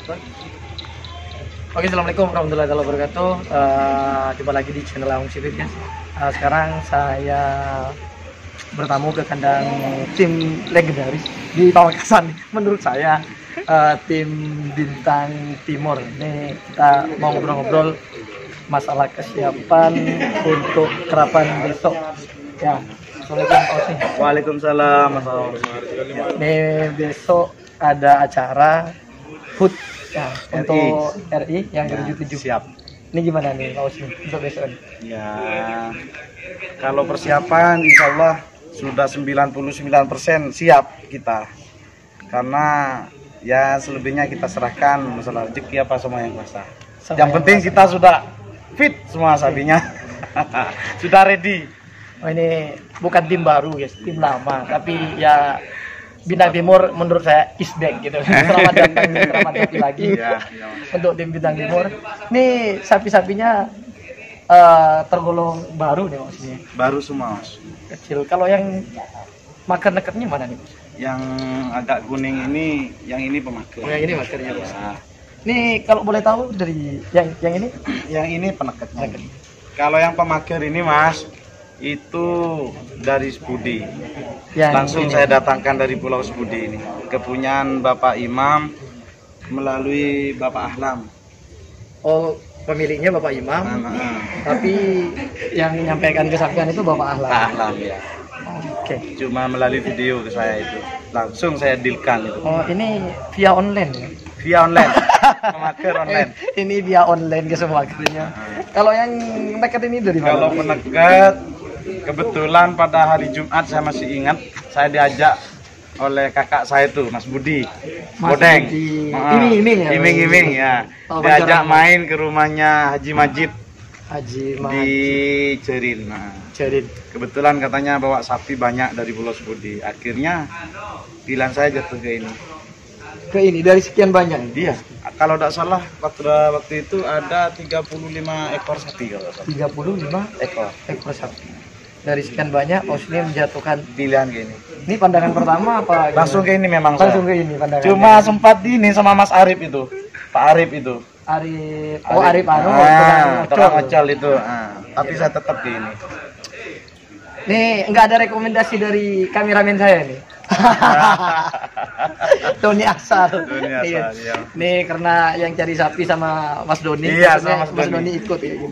Oke, assalamualaikum warahmatullahi wabarakatuh. Jumpa lagi di channel Aung Sipit guys. Sekarang saya bertamu ke kandang tim legendaris di Pamekasan. Menurut saya tim Bintang Timur. Ini kita mau ngobrol-ngobrol masalah kesiapan untuk kerapan besok. Ya, assalamualaikum Pak Osni. Waalaikumsalam Mas Aung. Ini besok ada acara HUT ya, untuk RI yang ke-77. Siap. Ini gimana nih Pak Osni untuk besok? Ya, kalau persiapan insya Allah sudah 99% siap kita. Karena ya selebihnya kita serahkan masalah rezeki apa semua yang kuasa. Yang penting kita sudah fit semua sapinya. Sudah ready. Oh, ini bukan tim baru guys, tim lama. Tapi ya Bintang Timur menurut saya is back gitu. Selamat datang di Keramat Sapi lagi untuk tim Bintang Timur. Ini sapi-sapinya tergolong baru nih maksudnya. Baru semua Mas. Kecil. Kalau yang makan nekatnya mana nih? Yang agak kuning ini, yang ini pemakai. Oh, yang ini makannya Mas. Ya. Ini kalau boleh tahu dari yang ini? Yang ini penekatnya. Kalau yang pemakir ini Mas, itu dari Sepudi. Langsung saya datangkan dari Pulau Sepudi ini. Kepunyaan Bapak Imam melalui Bapak Ahlam. Oh, pemiliknya Bapak Imam. Tapi yang menyampaikan kesaksian itu Bapak Ahlam. Pak Ahlam ya. Oke. Cuma melalui video ke saya itu. Langsung saya dealkan itu. Oh, ini via online ya? Via online. Pemakir online. Ini via online ke semua akhirnya. Kalau yang nekat ini dari mana? Kalau penekat, kebetulan pada hari Jumat saya masih ingat, saya diajak oleh kakak saya tuh, Mas Budi, Bodeng, Iming-iming ya? Iming-iming ya, Oh, diajak main ke rumahnya Haji Majid di Cerin. Cerin. Kebetulan katanya bawa sapi banyak dari Pulau Sepudi. Akhirnya pilihan saya jatuh ke ini. Ke ini dari sekian banyak. Iya. Kalau tidak salah waktu itu ada 35 ekor sapi kalau salah. 35 ekor sapi. Dari sekian banyak, Osni menjatuhkan pilihan ke ini. Ini pandangan pertama apa? Langsung ke ini memang. Langsung ke ini pandangan. Cuma sempat ini sama Mas Arif itu, Pak Arif itu. Arif Anu, tukang ocol itu. Tapi saya tetap di ini. Nih nggak ada rekomendasi dari kameramen saya nih. Doni Asal. Iya. Nih karena yang cari sapi sama Mas Doni. Iya, sama Mas Doni ikut ya. Gitu.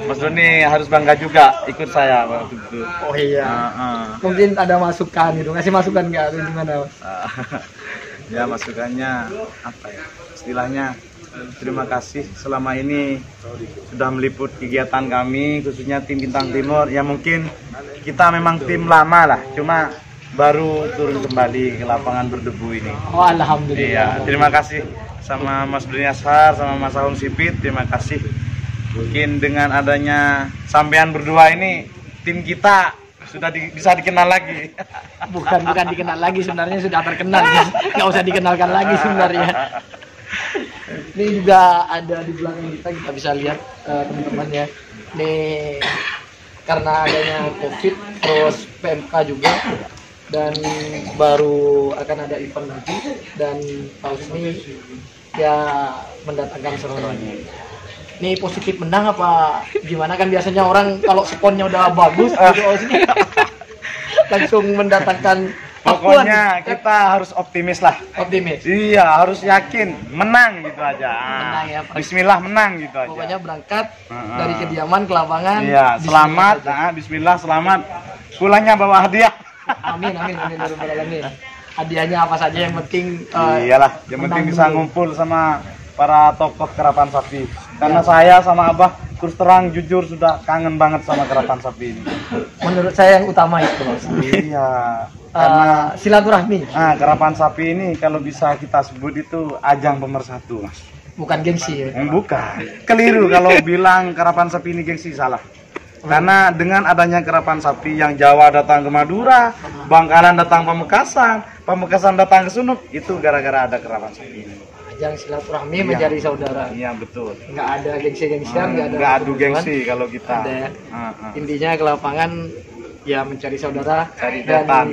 Mas Doni harus bangga juga ikut saya waktu itu. Oh iya. Mungkin ada masukan gitu. Ngasih masukan nggak atau gimana? Ya masukannya apa ya? Istilahnya terima kasih selama ini sudah meliput kegiatan kami khususnya tim Bintang Timur. Ya mungkin kita memang tim lama lah, cuma baru turun kembali ke lapangan berdebu ini. Oh alhamdulillah. Iya, terima kasih sama Mas Doni Ashar sama Mas Aung Sipit, terima kasih. Mungkin dengan adanya sampean berdua ini tim kita sudah bisa dikenal lagi. Bukan dikenal lagi, sebenarnya sudah terkenal. Nggak usah dikenalkan lagi sebenarnya. Ini juga ada di belakang kita bisa lihat teman-teman ya. Ini karena adanya COVID terus PMK juga dan baru akan ada event lagi dan Pak Osni ya mendatangkan seronoknya. Ini positif menang apa gimana, kan biasanya orang kalau sponnya udah bagus gitu Osni langsung mendatangkan. Pokoknya kita harus optimis lah. Optimis. Iya, harus yakin menang gitu aja. Menang ya. Bismillah menang gitu aja. Pokoknya berangkat dari kediaman ke lapangan. Iya, selamat. Bismillah selamat. Pulangnya bawa hadiah. Amin. Hadiahnya apa saja yang penting. Iyalah, yang penting bisa ngumpul sama para tokoh kerapan sapi. Karena saya sama Abah terus terang jujur sudah kangen banget sama kerapan sapi ini. Menurut saya yang utama itu Mas. Iya. Karena silaturahmi. Kerapan sapi ini kalau bisa kita sebut itu ajang pemersatu, Mas. Bukan gengsi ya? Bukan. Keliru kalau bilang kerapan sapi ini gengsi, salah. Karena dengan adanya kerapan sapi yang Jawa datang ke Madura, Bangkalan datang Pamekasan, Pamekasan datang ke Sunuk, itu gara-gara ada kerapan sapi ini. Ajang silaturahmi mencari saudara. Iya, betul. Nggak ada gengsi-gengsian, nggak adu gengsi kalau kita. Ada. Intinya ke lapangan ya mencari saudara cari dan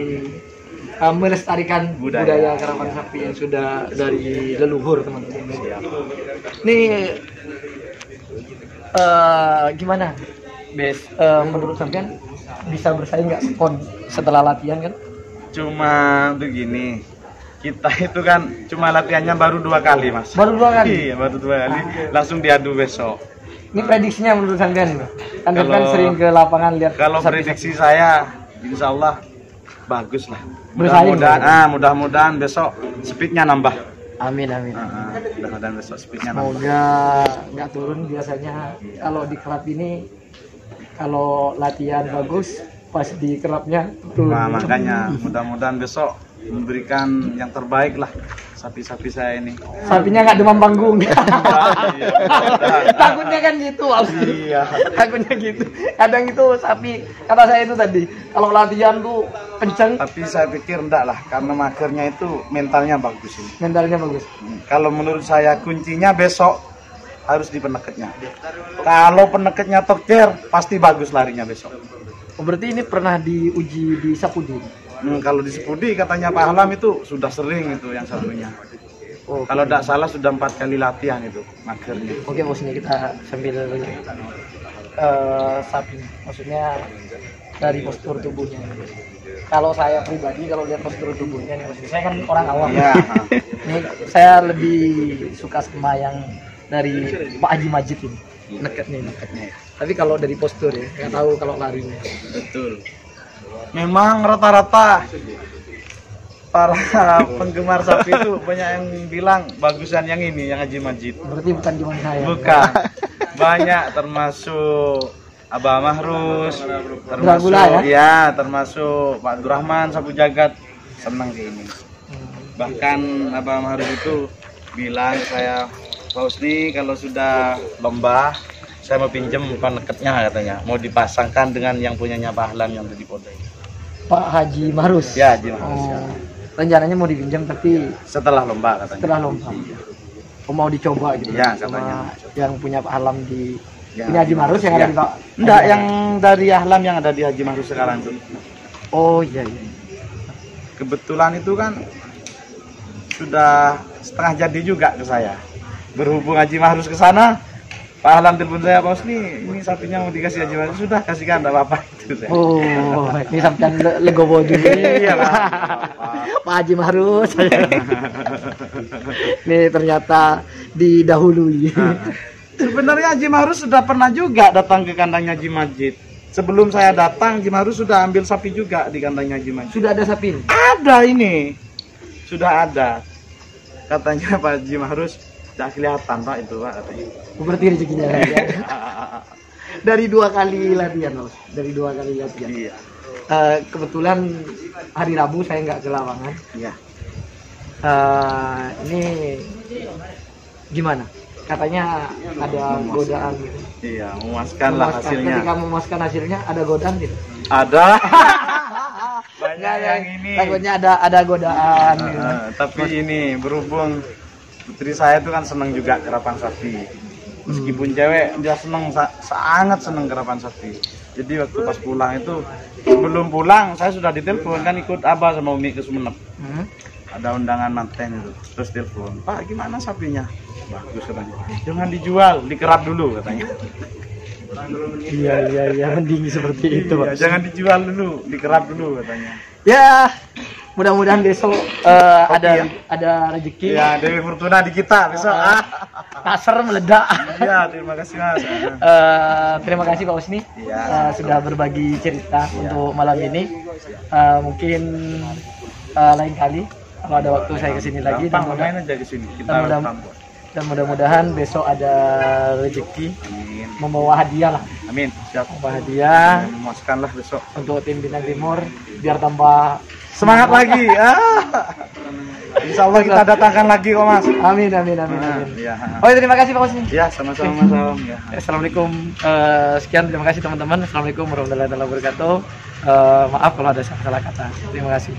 melestarikan budaya karapan sapi yang sudah dari leluhur teman-teman. Nih gimana, Bes? Menurut sampean bisa bersaing nggak Spon setelah latihan kan? Cuma begini, kita itu kan cuma latihannya baru 2 kali, Mas. Baru 2 kali? Iya, baru 2 kali. Langsung diadu besok. Ini prediksinya menurut sampean, kan sampean Kalau- sering ke lapangan lihat. Kalau sapi-sapi. prediksi saya, insya Allah bagus lah. Bersaing, Mudah-mudahan besok speednya nambah. Amin amin. Mudah-mudahan besok speednya nambah. Semoga nggak turun. Biasanya kalau di klub ini kalau latihan bagus pas di klubnya turun. Nah, makanya mudah-mudahan besok memberikan yang terbaik lah sapi-sapi saya ini. Sapinya nggak demam panggung. Iya. Takutnya kan gitu, Iya. takutnya gitu. Kadang itu sapi, kata saya itu tadi, kalau latihan tuh kenceng, Tapi saya pikir enggak lah, karena magernya itu mentalnya bagus ini. mentalnya bagus. Kalau menurut saya kuncinya besok harus di peneketnya. Kalau peneketnya teker, pasti bagus larinya besok. Oh, berarti ini pernah diuji di Sapudi. Kalau di Sepudi katanya Pak Ahlam itu sudah sering itu yang satunya. Oh, Kalau tidak salah sudah 4 kali latihan itu magernya. oke, maksudnya kita sambil sapi, maksudnya dari postur tubuhnya. Kalau saya pribadi kalau lihat postur tubuhnya, maksudnya saya kan orang awam. Iya. Ini saya lebih suka sama yang dari Pak Haji Majid ini, neketnya. Tapi kalau dari postur ya, nggak tahu kalau larinya. Betul. Memang rata-rata para penggemar sapi itu banyak yang bilang bagusan yang ini, yang Haji Majid. Berarti bukan cuma saya. Bukan. Banyak termasuk Abah Mahrus, termasuk Gula-gula ya, termasuk Pak Abdurrahman Sapu Jagat senang di ini. Bahkan Abah Mahrus itu bilang saya, Pak Husni kalau sudah lomba saya mau pinjem peneketnya katanya, mau dipasangkan dengan yang punyanya Pak Ahlam yang di Podai. Pak Haji Mahrus. Ya, Haji Mahrus. Ya. Rencananya mau dipinjam tapi Setelah lomba katanya. setelah lomba. Oh, mau dicoba gitu. Ya, sama katanya. yang punya Pak Alam di Ya, punya Haji Mahrus yang ya. ada di Pak. Enggak, yang dari Ahlam yang ada di Haji Mahrus sekarang tuh. Oh iya iya. Kebetulan itu kan sudah setengah jadi juga ke saya. Berhubung Haji Mahrus ke sana, Pak Ahlam telepon saya, Pak Husni, ini sapinya mau dikasih Haji Mahrus, sudah kasihkan, enggak apa-apa itu saya. Oh, ini sampean legowo dulu. Iya, Pak. Pak Haji Mahrus. Ini ternyata didahului. Sebenarnya Haji Mahrus sudah pernah juga datang ke kandangnya Haji Majid. Sebelum saya datang, Haji Mahrus sudah ambil sapi juga di kandangnya Haji Majid. Sudah ada sapi ini? Ada ini, sudah ada. Katanya Pak Haji Mahrus, tidak kelihatan Pak itu Pak katanya. Berarti rezekinya lagi. Dari 2 kali latihan, Mas. Dari 2 kali latihan. Iya. Kebetulan hari Rabu saya nggak ke lapangan. Iya. Ini gimana? Katanya ada godaan gitu. Iya, memuaskan lah hasilnya. Ketika memuaskan hasilnya ada godaan gitu. Ada. Banyak yang ini. Takutnya ada godaan gitu. Tapi ini berhubung putri saya itu kan senang juga karapan sapi. Meskipun cewek dia senang, sangat senang karapan sapi. Jadi waktu pas pulang itu, sebelum pulang saya sudah ditelepon kan ikut Abah sama Umi ke Sumeneb. Ada undangan manten itu, terus telepon, Pak gimana sapinya? Bagus katanya. Jangan dijual, dikerap dulu katanya. Iya, mending seperti itu, Pak. Iya, jangan dijual dulu, dikerap dulu katanya. Ya, mudah-mudahan besok ada rezeki. Ya, Dewi Fortuna di kita besok. Pasar meledak. Iya, terima kasih Mas. Terima kasih Pak Husni sudah berbagi cerita untuk malam ini. Mungkin lain kali kalau ada waktu saya kesini lagi Gampang main aja ke sini. Kita dan mudah-mudahan besok ada rezeki. Amin. Membawa hadiah lah. Amin. Siap. Membawa hadiah Memuaskanlah besok. untuk tim Bintang Timur biar tambah Semangat lagi. Insya Allah kita datangkan lagi kok Mas. Amin. Ya. Oh, terima kasih Pak Husni. Ya, sama-sama Mas Om. Ya. Assalamualaikum. Sekian, terima kasih teman-teman. Assalamualaikum warahmatullahi wabarakatuh. Maaf kalau ada salah kata. Terima kasih.